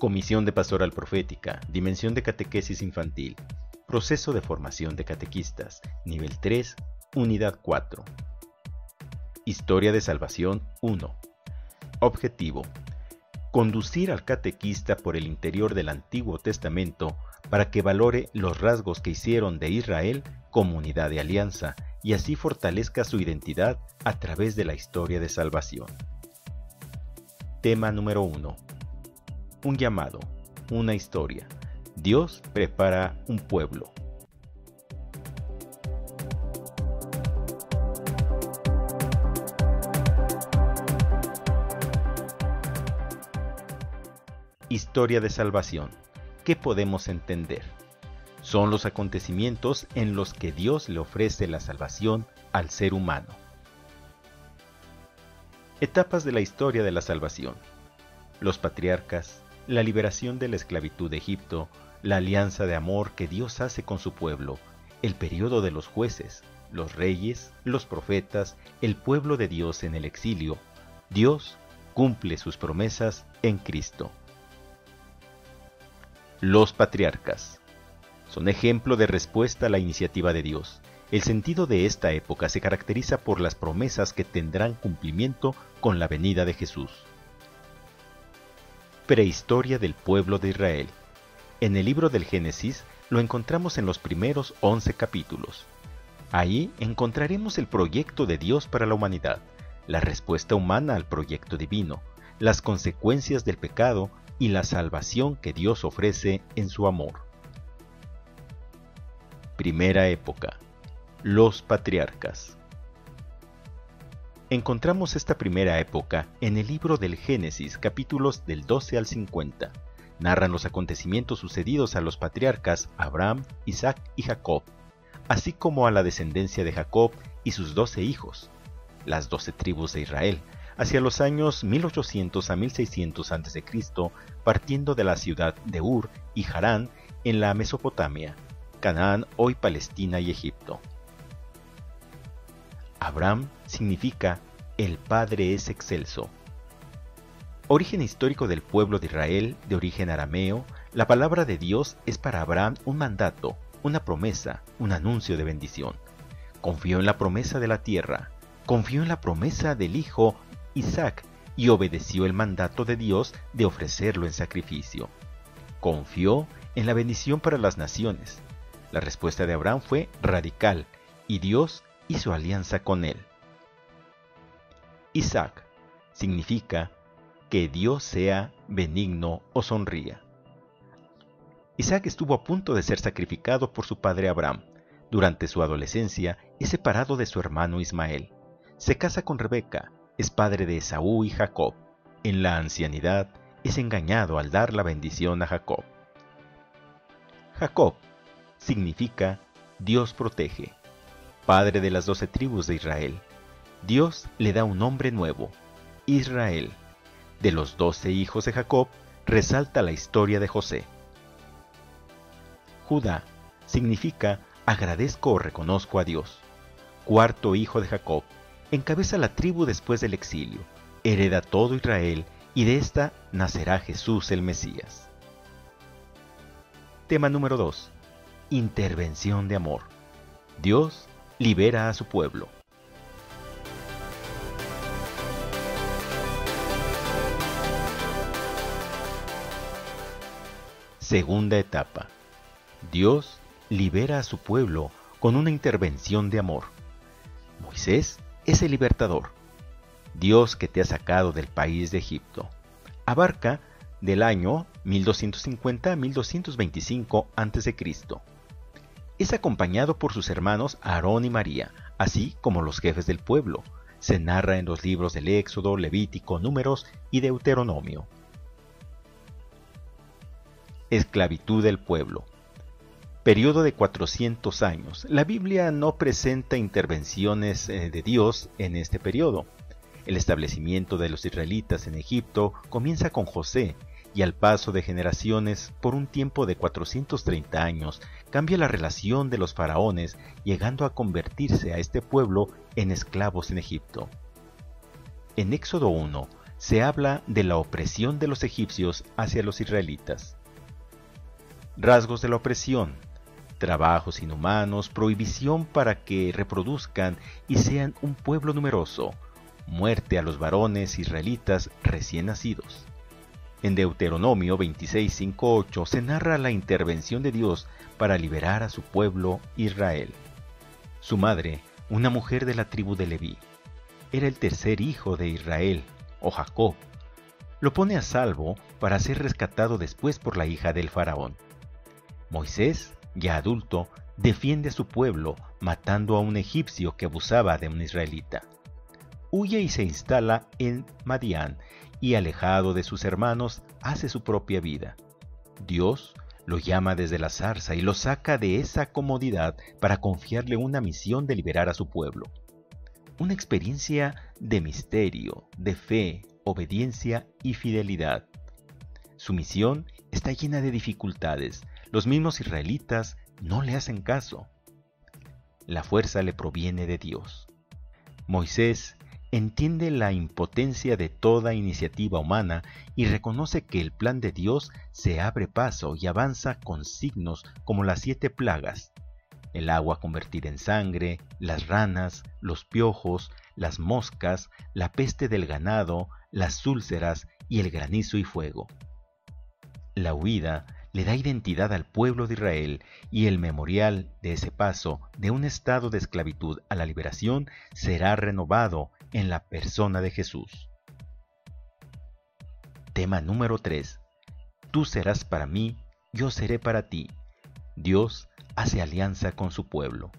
Comisión de Pastoral Profética, Dimensión de Catequesis Infantil, Proceso de Formación de Catequistas, Nivel 3, Unidad 4. Historia de Salvación 1. Objetivo: conducir al catequista por el interior del Antiguo Testamento para que valore los rasgos que hicieron de Israel comunidad de alianza y así fortalezca su identidad a través de la historia de salvación. Tema número 1. Un llamado, una historia. Dios prepara un pueblo. Historia de salvación. ¿Qué podemos entender? Son los acontecimientos en los que Dios le ofrece la salvación al ser humano. Etapas de la historia de la salvación. Los patriarcas, la liberación de la esclavitud de Egipto, la alianza de amor que Dios hace con su pueblo, el periodo de los jueces, los reyes, los profetas, el pueblo de Dios en el exilio. Dios cumple sus promesas en Cristo. Los patriarcas son ejemplo de respuesta a la iniciativa de Dios. El sentido de esta época se caracteriza por las promesas que tendrán cumplimiento con la venida de Jesús. Prehistoria del pueblo de Israel. En el libro del Génesis lo encontramos en los primeros 11 capítulos. Ahí encontraremos el proyecto de Dios para la humanidad, la respuesta humana al proyecto divino, las consecuencias del pecado y la salvación que Dios ofrece en su amor. Primera época. Los patriarcas. Encontramos esta primera época en el libro del Génesis, capítulos del 12 al 50. Narran los acontecimientos sucedidos a los patriarcas Abraham, Isaac y Jacob, así como a la descendencia de Jacob y sus 12 hijos, las 12 tribus de Israel, hacia los años 1800 a 1600 a.C., partiendo de la ciudad de Ur y Harán en la Mesopotamia, Canaán, hoy Palestina y Egipto. Abraham significa el Padre es excelso. Origen histórico del pueblo de Israel, de origen arameo, la palabra de Dios es para Abraham un mandato, una promesa, un anuncio de bendición. Confió en la promesa de la tierra, confió en la promesa del hijo Isaac y obedeció el mandato de Dios de ofrecerlo en sacrificio. Confió en la bendición para las naciones. La respuesta de Abraham fue radical y Dios hizo alianza con él. Isaac significa que Dios sea benigno o sonría. Isaac estuvo a punto de ser sacrificado por su padre Abraham. Durante su adolescencia es separado de su hermano Ismael. Se casa con Rebeca, es padre de Esaú y Jacob. En la ancianidad es engañado al dar la bendición a Jacob. Jacob significa Dios protege. Padre de las 12 tribus de Israel. Dios le da un nombre nuevo, Israel. De los 12 hijos de Jacob, resalta la historia de José. Judá significa agradezco o reconozco a Dios. Cuarto hijo de Jacob, encabeza la tribu después del exilio, hereda todo Israel y de esta nacerá Jesús el Mesías. Tema número 2. Intervención de amor. Dios libera a su pueblo. Segunda etapa. Dios libera a su pueblo con una intervención de amor. Moisés es el libertador. Dios que te ha sacado del país de Egipto. Abarca del año 1250 a 1225 a.C. Es acompañado por sus hermanos Aarón y María, así como los jefes del pueblo. Se narra en los libros del Éxodo, Levítico, Números y Deuteronomio. Esclavitud del pueblo. Periodo de 400 años. La Biblia no presenta intervenciones de Dios en este periodo. El establecimiento de los israelitas en Egipto comienza con José, y al paso de generaciones, por un tiempo de 430 años, cambia la relación de los faraones, llegando a convertirse a este pueblo en esclavos en Egipto. En Éxodo 1, se habla de la opresión de los egipcios hacia los israelitas. Rasgos de la opresión: trabajos inhumanos, prohibición para que reproduzcan y sean un pueblo numeroso, muerte a los varones israelitas recién nacidos. En Deuteronomio 26:5-8 se narra la intervención de Dios para liberar a su pueblo Israel. Su madre, una mujer de la tribu de Leví, era el tercer hijo de Israel, o Jacob. Lo pone a salvo para ser rescatado después por la hija del faraón. Moisés, ya adulto, defiende a su pueblo matando a un egipcio que abusaba de un israelita. Huye y se instala en Madián y, alejado de sus hermanos, hace su propia vida. Dios lo llama desde la zarza y lo saca de esa comodidad para confiarle una misión de liberar a su pueblo. Una experiencia de misterio, de fe, obediencia y fidelidad. Su misión está llena de dificultades. Los mismos israelitas no le hacen caso. La fuerza le proviene de Dios. Moisés entiende la impotencia de toda iniciativa humana y reconoce que el plan de Dios se abre paso y avanza con signos como las 7 plagas: el agua convertida en sangre, las ranas, los piojos, las moscas, la peste del ganado, las úlceras y el granizo y fuego. La huida le da identidad al pueblo de Israel y el memorial de ese paso de un estado de esclavitud a la liberación será renovado en la persona de Jesús. Tema número 3. Tú serás para mí, yo seré para ti. Dios hace alianza con su pueblo.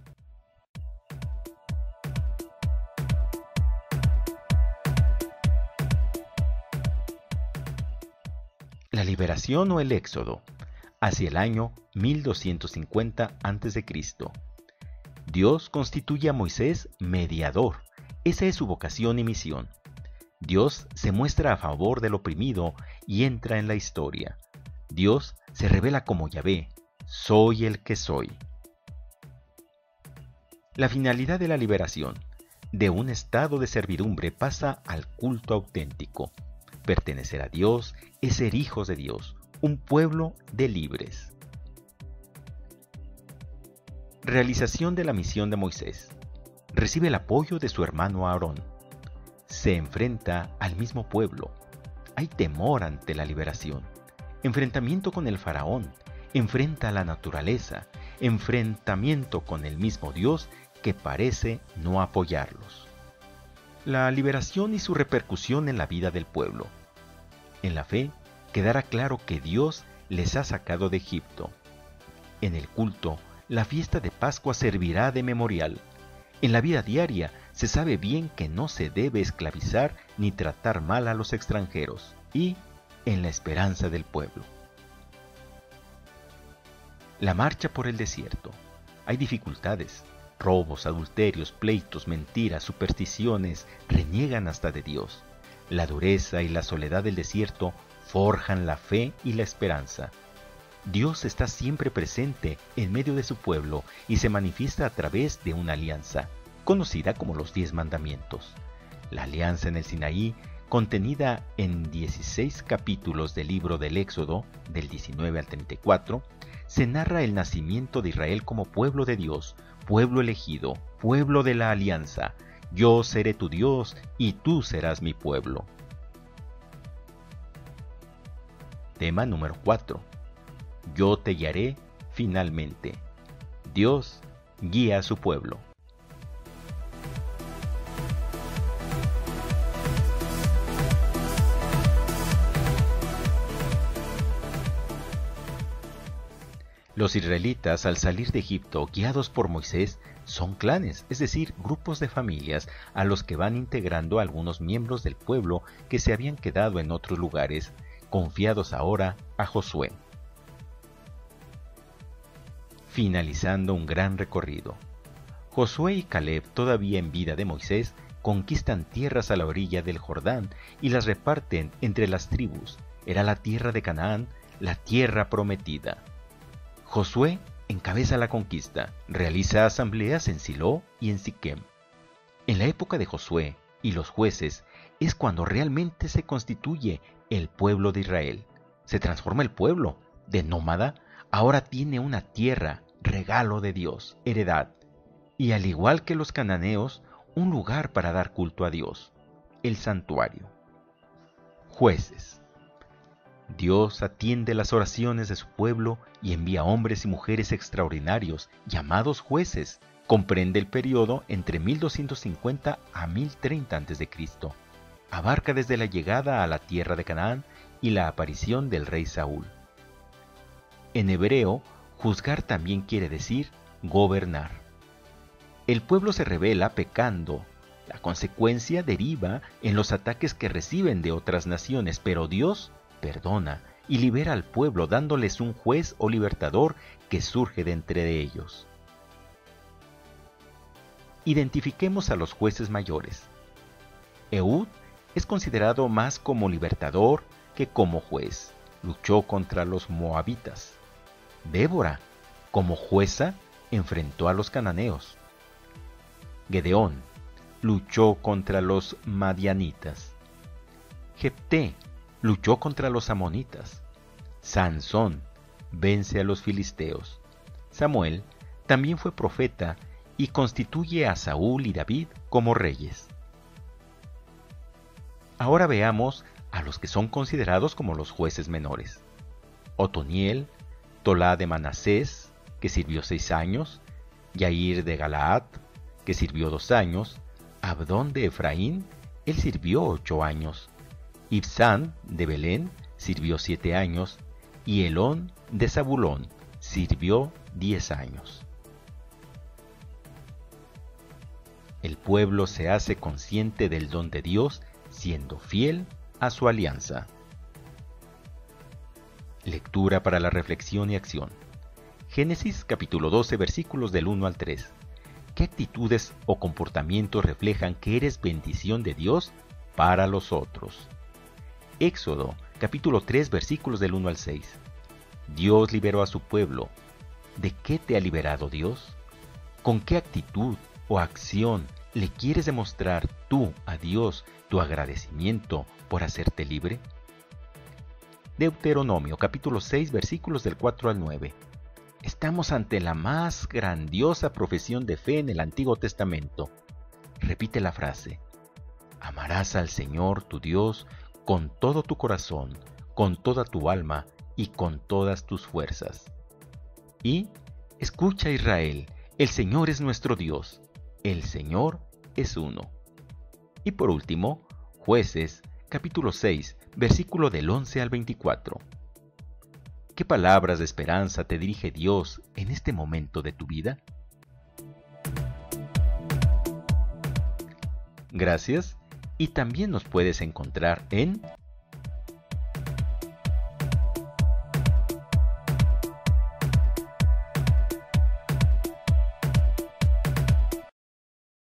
La liberación o el éxodo, hacia el año 1250 a.C. Dios constituye a Moisés mediador. Esa es su vocación y misión. Dios se muestra a favor del oprimido y entra en la historia. Dios se revela como Yahvé: soy el que soy. La finalidad de la liberación: de un estado de servidumbre pasa al culto auténtico. Pertenecer a Dios es ser hijos de Dios, un pueblo de libres. Realización de la misión de Moisés. Recibe el apoyo de su hermano Aarón. Se enfrenta al mismo pueblo. Hay temor ante la liberación. Enfrentamiento con el faraón. Enfrenta a la naturaleza. Enfrentamiento con el mismo Dios que parece no apoyarlos. La liberación y su repercusión en la vida del pueblo. En la fe, quedará claro que Dios les ha sacado de Egipto. En el culto, la fiesta de Pascua servirá de memorial. En la vida diaria, se sabe bien que no se debe esclavizar ni tratar mal a los extranjeros. Y en la esperanza del pueblo. La marcha por el desierto. Hay dificultades. Robos, adulterios, pleitos, mentiras, supersticiones, reniegan hasta de Dios. La dureza y la soledad del desierto forjan la fe y la esperanza. Dios está siempre presente en medio de su pueblo y se manifiesta a través de una alianza, conocida como los 10 mandamientos. La alianza en el Sinaí, contenida en 16 capítulos del libro del Éxodo, del 19 al 34, se narra el nacimiento de Israel como pueblo de Dios, pueblo elegido, pueblo de la alianza. Yo seré tu Dios y tú serás mi pueblo. Tema número 4. Yo te guiaré finalmente. Dios guía a su pueblo. Los israelitas, al salir de Egipto, guiados por Moisés, son clanes, es decir, grupos de familias a los que van integrando algunos miembros del pueblo que se habían quedado en otros lugares, confiados ahora a Josué. Finalizando un gran recorrido. Josué y Caleb, todavía en vida de Moisés, conquistan tierras a la orilla del Jordán y las reparten entre las tribus. Era la tierra de Canaán, la tierra prometida. Josué encabeza la conquista, realiza asambleas en Silo y en Siquem. En la época de Josué y los jueces, es cuando realmente se constituye el pueblo de Israel. Se transforma el pueblo de nómada, ahora tiene una tierra, regalo de Dios, heredad, y al igual que los cananeos, un lugar para dar culto a Dios, el santuario. Jueces. Dios atiende las oraciones de su pueblo y envía hombres y mujeres extraordinarios, llamados jueces. Comprende el periodo entre 1250 a 1030 a.C. Abarca desde la llegada a la tierra de Canaán y la aparición del rey Saúl. En hebreo, juzgar también quiere decir gobernar. El pueblo se rebela pecando. La consecuencia deriva en los ataques que reciben de otras naciones, pero Dios perdona y libera al pueblo dándoles un juez o libertador que surge de entre ellos. Identifiquemos a los jueces mayores. Ehud es considerado más como libertador que como juez. Luchó contra los moabitas. Débora, como jueza, enfrentó a los cananeos. Gedeón luchó contra los madianitas. Jefté luchó contra los amonitas. Sansón vence a los filisteos. Samuel también fue profeta y constituye a Saúl y David como reyes. Ahora veamos a los que son considerados como los jueces menores. Otoniel, Tolá de Manasés, que sirvió 6 años, Yair de Galaad, que sirvió 2 años, Abdón de Efraín, él sirvió 8 años, Ibsán de Belén sirvió 7 años, y Elón de Zabulón sirvió 10 años. El pueblo se hace consciente del don de Dios siendo fiel a su alianza. Lectura para la reflexión y acción. Génesis capítulo 12 versículos del 1 al 3. ¿Qué actitudes o comportamientos reflejan que eres bendición de Dios para los otros? Éxodo capítulo 3 versículos del 1 al 6. Dios liberó a su pueblo. ¿De qué te ha liberado Dios? ¿Con qué actitud o acción le quieres demostrar tú a Dios tu agradecimiento por hacerte libre? Deuteronomio capítulo 6 versículos del 4 al 9. Estamos ante la más grandiosa profesión de fe en el Antiguo Testamento. Repite la frase: amarás al Señor tu Dios con todo tu corazón, con toda tu alma y con todas tus fuerzas. Y escucha, Israel, el Señor es nuestro Dios, el Señor es uno. Y por último, Jueces capítulo 6 versículo del 11 al 24. ¿Qué palabras de esperanza te dirige Dios en este momento de tu vida? Gracias, y también nos puedes encontrar en